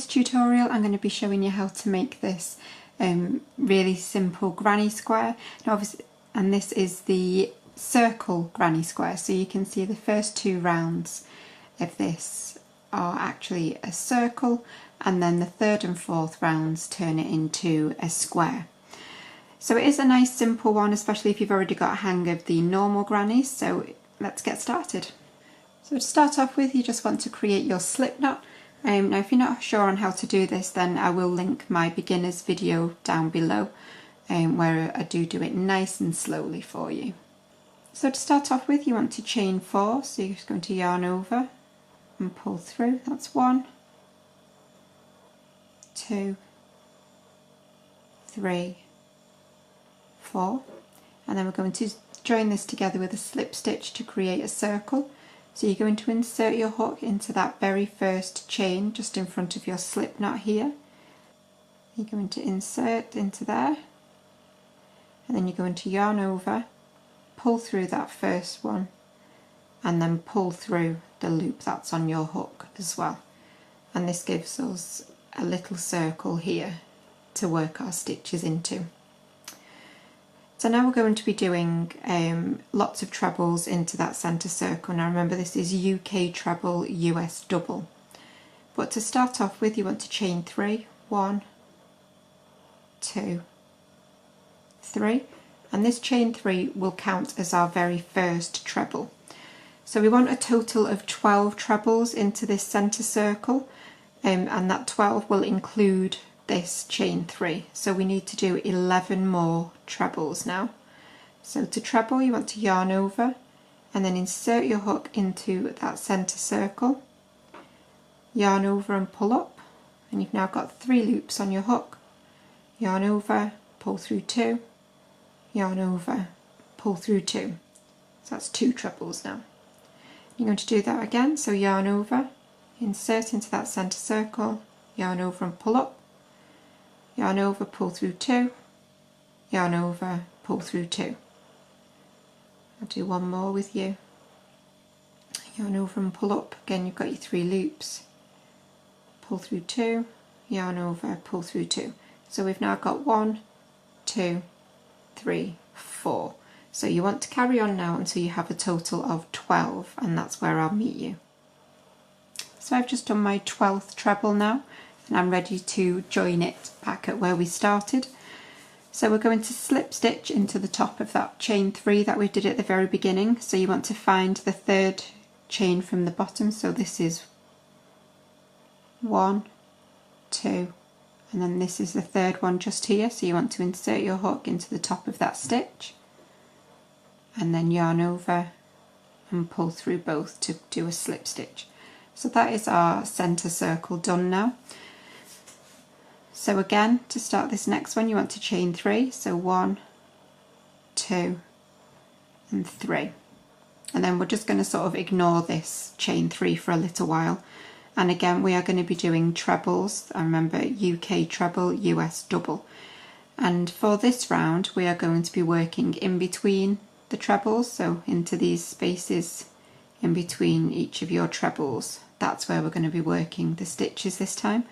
today's tutorial I'm going to be showing you how to make this really simple granny square. Now obviously, and this is the circle granny square, so you can see the first two rounds of this are actually a circle, and then the third and fourth rounds turn it into a square. So it is a nice simple one, especially if you've already got a hang of the normal grannies. So let's get started. So to start off with, you just want to create your slip knot. Now if you're not sure on how to do this, then I will link my beginner's video down below where I do it nice and slowly for you. So to start off with, you want to chain 4, so you're just going to yarn over and pull through. That's 1, 2, 3, 4, and then we're going to join this together with a slip stitch to create a circle. So you're going to insert your hook into that very first chain just in front of your slip knot here. You're going to insert into there, and then you're going to yarn over, pull through that first one, and then pull through the loop that's on your hook as well. And this gives us a little circle here to work our stitches into. So now we're going to be doing lots of trebles into that centre circle. Now remember, this is UK treble, US double. But to start off with, you want to chain 3, 1, 2, 3, and this chain 3 will count as our very first treble. So we want a total of 12 trebles into this centre circle, and that 12 will include this chain 3, so we need to do 11 more trebles now. So to treble, you want to yarn over and then insert your hook into that centre circle, yarn over and pull up, and you've now got 3 loops on your hook. Yarn over, pull through 2, yarn over, pull through 2. So that's 2 trebles now. You're going to do that again, so yarn over, insert into that centre circle, yarn over and pull up, yarn over, pull through 2, yarn over, pull through 2. I'll do one more with you. Yarn over and pull up. Again, you've got your 3 loops. Pull through 2, yarn over, pull through 2. So we've now got 1, 2, 3, 4. So you want to carry on now until you have a total of 12, and that's where I'll meet you. So I've just done my 12th treble now, and I'm ready to join it back at where we started. So we're going to slip stitch into the top of that chain 3 that we did at the very beginning. So you want to find the third chain from the bottom. So this is 1, 2, and then this is the third one just here. So you want to insert your hook into the top of that stitch and then yarn over and pull through both to do a slip stitch. So that is our centre circle done now. So again, to start this next one, you want to chain 3, so 1, 2, and 3. And then we're just going to sort of ignore this chain 3 for a little while. And again, we are going to be doing trebles. I remember UK treble, US double. And for this round, we are going to be working in between the trebles, so into these spaces in between each of your trebles. That's where we're going to be working the stitches this time.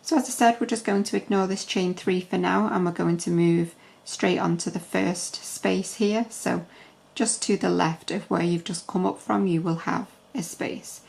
So as I said, we're just going to ignore this chain 3 for now, and we're going to move straight onto the first space here. So just to the left of where you've just come up from, you will have a space.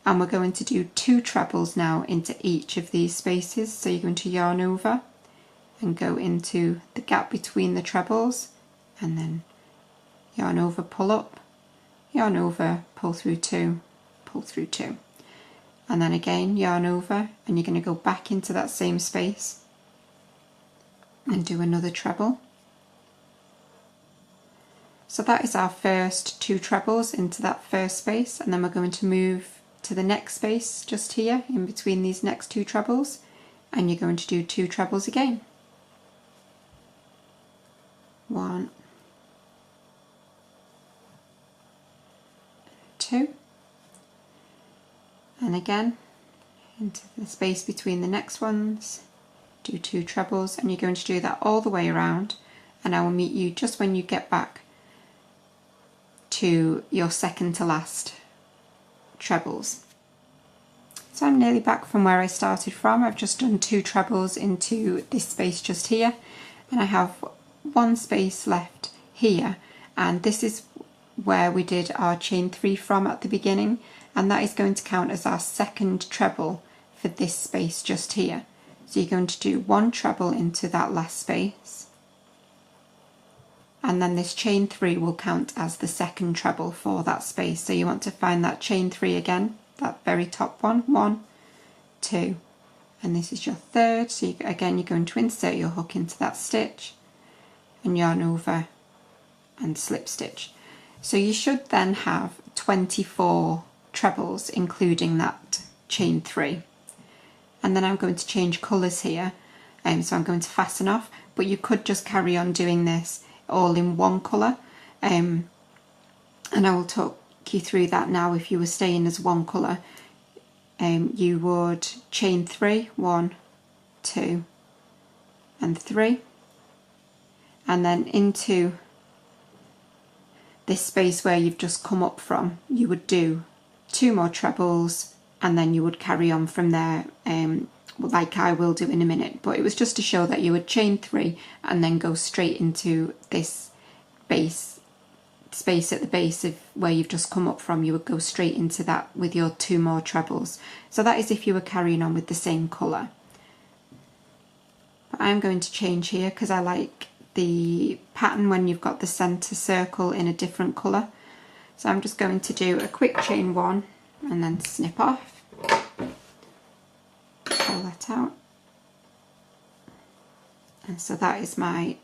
And we're going to do 2 trebles now into each of these spaces. So you're going to yarn over and go into the gap between the trebles, and then yarn over, pull up, yarn over, pull through 2, pull through 2. And then again yarn over, and you're going to go back into that same space and do another treble. So that is our first 2 trebles into that first space, and then we're going to move to the next space just here in between these next 2 trebles, and you're going to do 2 trebles again. 1, 2, and again into the space between the next ones, do 2 trebles, and you're going to do that all the way around, and I will meet you just when you get back to your second to last trebles. So I'm nearly back from where I started from. I've just done 2 trebles into this space just here, and I have 1 space left here, and this is where we did our chain 3 from at the beginning, and that is going to count as our second treble for this space just here. So you're going to do 1 treble into that last space, and then this chain 3 will count as the second treble for that space. So you want to find that chain 3 again, that very top one, 1, 2, and this is your third. So again, you're going to insert your hook into that stitch and yarn over and slip stitch. So you should then have 24 trebles, including that chain 3. And then I'm going to change colours here, so I'm going to fasten off, but you could just carry on doing this all in one colour, and I will talk you through that now. If you were staying as one colour, you would chain 3, 1, 2 and 3, and then into this space where you've just come up from, you would do 2 more trebles, and then you would carry on from there, like I will do in a minute. But it was just to show that you would chain 3 and then go straight into this space at the base of where you've just come up from. You would go straight into that with your 2 more trebles. So that is if you were carrying on with the same colour. But I'm going to change here because I like the pattern when you've got the centre circle in a different colour. So I'm just going to do a quick chain 1 and then snip off, pull that out, and so that is my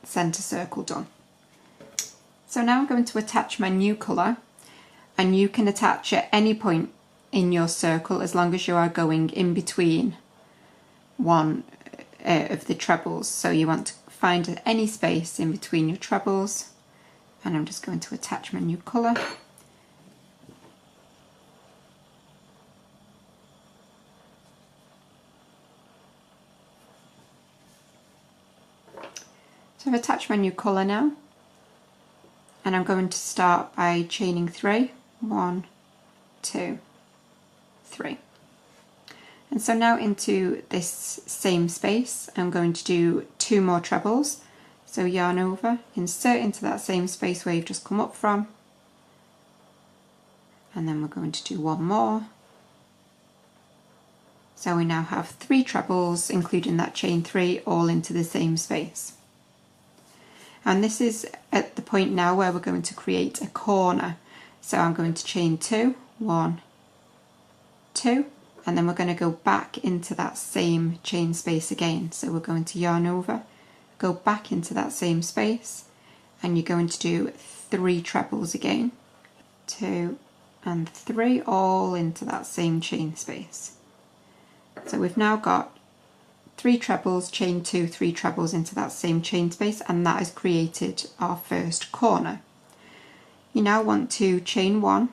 centre circle done. So now I'm going to attach my new colour, and you can attach at any point in your circle as long as you are going in between one of the trebles. So you want to find any space in between your trebles, and I'm just going to attach my new colour. So I've attached my new colour now, and I'm going to start by chaining 3, 1, 2, 3. And so now into this same space I'm going to do 2 more trebles. So yarn over, insert into that same space where you've just come up from, and then we're going to do 1 more. So we now have 3 trebles, including that chain 3, all into the same space. And this is at the point now where we're going to create a corner. So I'm going to chain 2, 1, 2, and then we're going to go back into that same chain space again. So we're going to yarn over, go back into that same space, and you're going to do 3 trebles again, 2 and 3, all into that same chain space. So we've now got 3 trebles, chain 2, 3 trebles into that same chain space, and that has created our first corner. You now want to chain 1,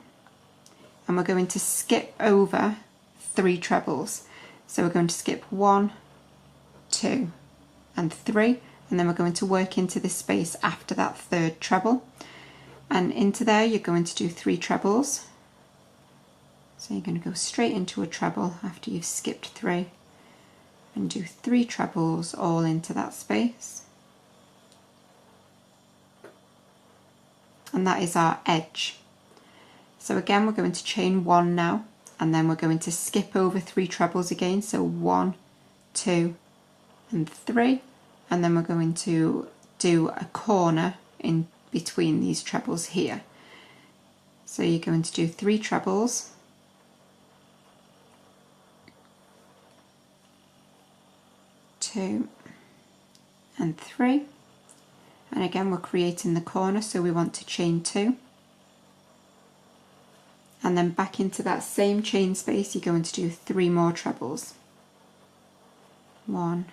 and we're going to skip over 3 trebles. So we're going to skip 1, 2 and 3, and then we're going to work into this space after that 3rd treble, and into there you're going to do 3 trebles. So you're going to go straight into a treble after you've skipped 3, and do 3 trebles all into that space, and that is our edge. So again we're going to chain 1 now, and then we're going to skip over 3 trebles again, so 1, 2 and 3, and then we're going to do a corner in between these trebles here. So you're going to do 3 trebles, 2 and 3, and again we're creating the corner, so we want to chain 2, and then back into that same chain space you're going to do 3 more trebles, 1,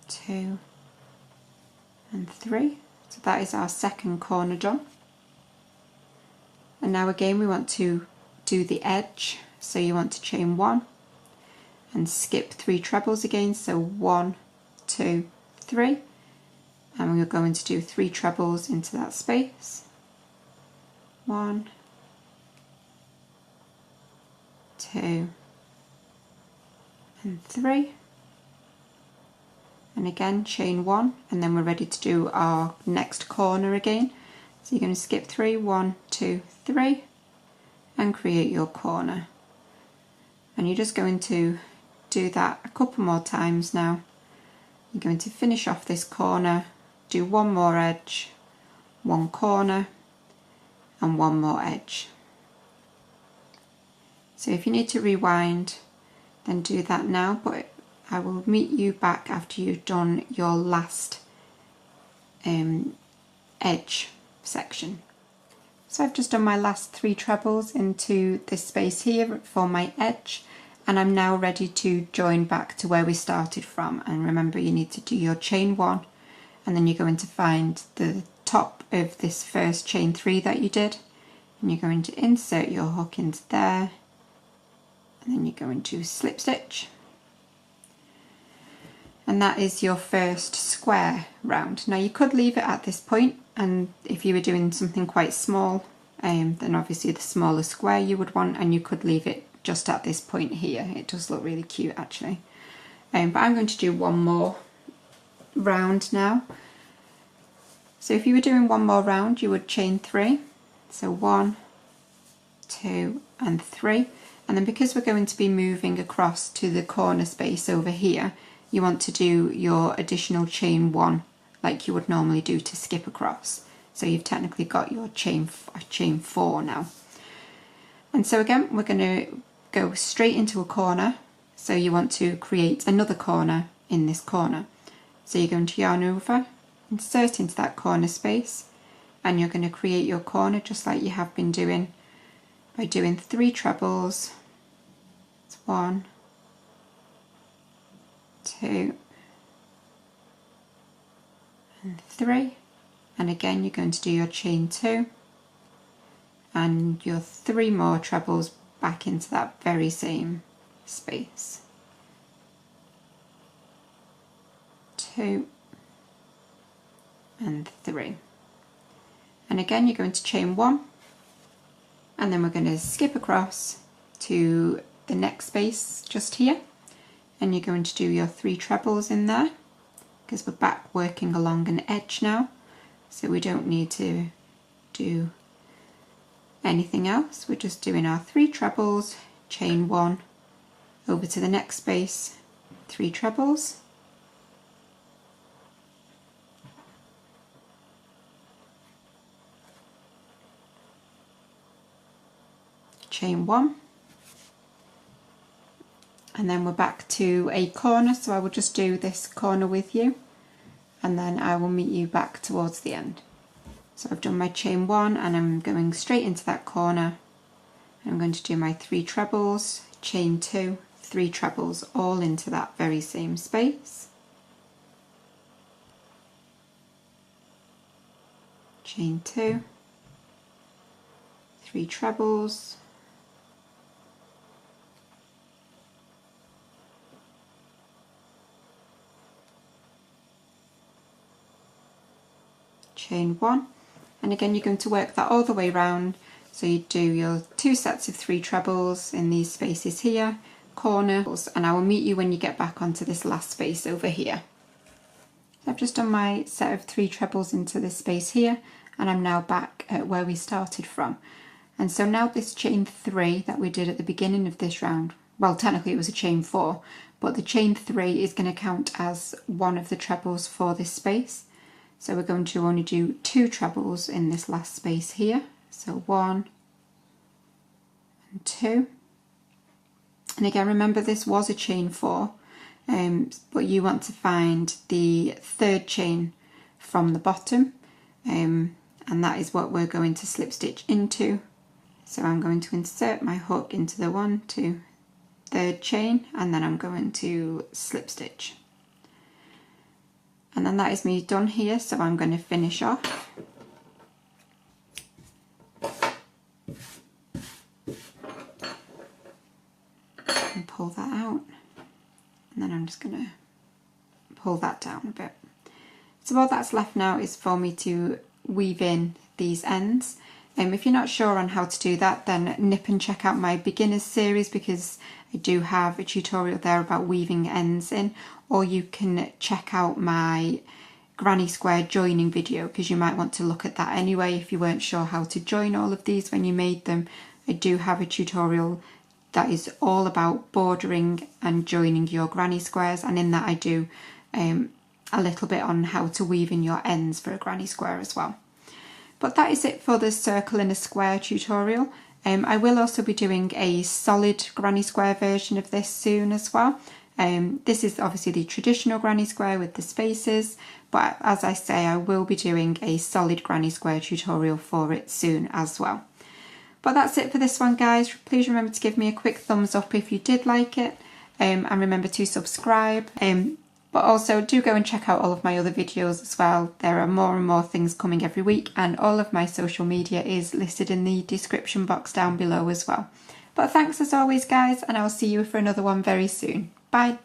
2 and 3. So that is our second corner done. And now again we want to do the edge. So you want to chain 1 and skip 3 trebles again, so 1, 2, 3, and we're going to do 3 trebles into that space, 1, 2 and 3, and again chain 1, and then we're ready to do our next corner again. So you're going to skip 3, 1, 2, 3 and create your corner, and you're just going to do that a couple more times now. You're going to finish off this corner, do one more edge, one corner and one more edge. So if you need to rewind, then do that now, but I will meet you back after you've done your last edge section. So I've just done my last 3 trebles into this space here for my edge, and I'm now ready to join back to where we started from. And remember, you need to do your chain 1, and then you're going to find the top of this first chain 3 that you did, and you're going to insert your hook into there, and then you're going to slip stitch, and that is your first square round. Now you could leave it at this point, and if you were doing something quite small, then obviously the smaller square you would want, and you could leave it just at this point here. It does look really cute actually. But I'm going to do one more round now. So if you were doing one more round, you would chain 3. So 1, 2 and 3, and then because we're going to be moving across to the corner space over here, you want to do your additional chain 1 like you would normally do to skip across. So you've technically got your chain 4 now. And so again, we're going to go straight into a corner. So you want to create another corner in this corner. So you're going to yarn over, insert into that corner space, and you're going to create your corner just like you have been doing by doing 3 trebles. It's 1, 2 and 3, and again you're going to do your chain 2 and your 3 more trebles back into that very same space. 2 and 3, and again you're going to chain 1, and then we're going to skip across to the next space just here, and you're going to do your 3 trebles in there because we're back working along an edge now, so we don't need to do anything else. We're just doing our 3 trebles, chain 1, over to the next space, 3 trebles, chain 1, and then we're back to a corner. So I will just do this corner with you, and then I will meet you back towards the end. So I've done my chain 1 and I'm going straight into that corner. I'm going to do my 3 trebles, chain 2, 3 trebles, all into that very same space. Chain 2, 3 trebles, chain 1, and again you're going to work that all the way round. So you do your 2 sets of 3 trebles in these spaces here, corners, and I will meet you when you get back onto this last space over here. So I've just done my set of 3 trebles into this space here, and I'm now back at where we started from. And so now this chain 3 that we did at the beginning of this round, well technically it was a chain 4, but the chain 3 is going to count as one of the trebles for this space. So we're going to only do 2 trebles in this last space here. So 1 and 2. And again, remember this was a chain 4, but you want to find the 3rd chain from the bottom, and that is what we're going to slip stitch into. So I'm going to insert my hook into the 1, 2, 3rd chain, and then I'm going to slip stitch. And then that is me done here, so I'm going to finish off. And pull that out, and then I'm just going to pull that down a bit. So all that's left now is for me to weave in these ends. If you're not sure on how to do that, then nip and check out my beginners series, because I do have a tutorial there about weaving ends in, or you can check out my granny square joining video, because you might want to look at that anyway if you weren't sure how to join all of these when you made them. I do have a tutorial that is all about bordering and joining your granny squares, and in that I do a little bit on how to weave in your ends for a granny square as well. But that is it for the circle in a square tutorial. I will also be doing a solid granny square version of this soon as well. This is obviously the traditional granny square with the spaces, but as I say, I will be doing a solid granny square tutorial for it soon as well. But that's it for this one, guys. Please remember to give me a quick thumbs up if you did like it, and remember to subscribe. But also do go and check out all of my other videos as well. There are more and more things coming every week, and all of my social media is listed in the description box down below as well. But thanks as always, guys, and I'll see you for another one very soon. Bye.